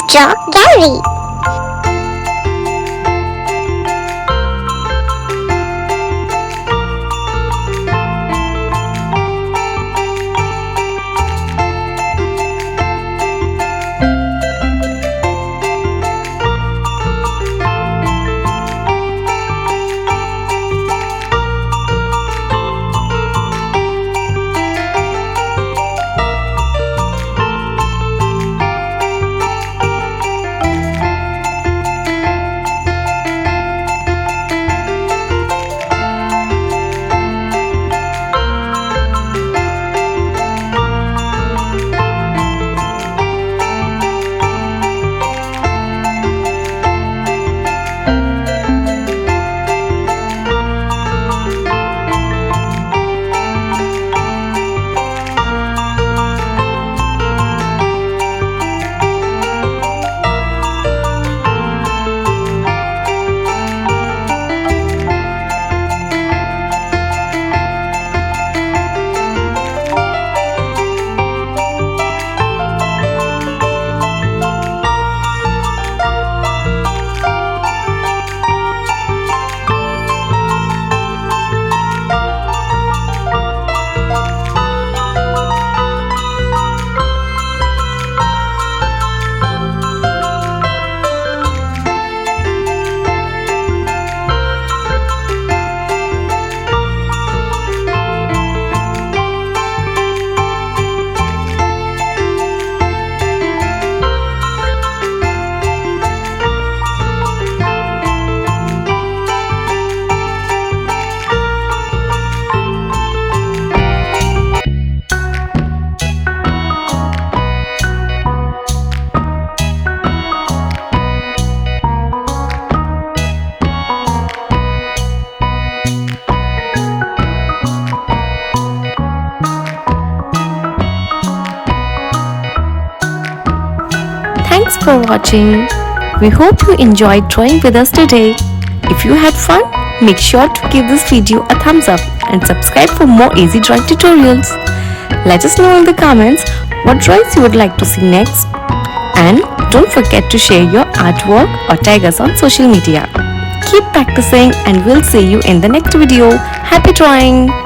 Draw Gallery. Thanks for watching. We hope you enjoyed drawing with us today. If you had fun, make sure to give this video a thumbs up and subscribe for more easy drawing tutorials. Let us know in the comments what drawings you would like to see next. And don't forget to share your artwork or tag us on social media. Keep practicing and we'll see you in the next video. Happy drawing!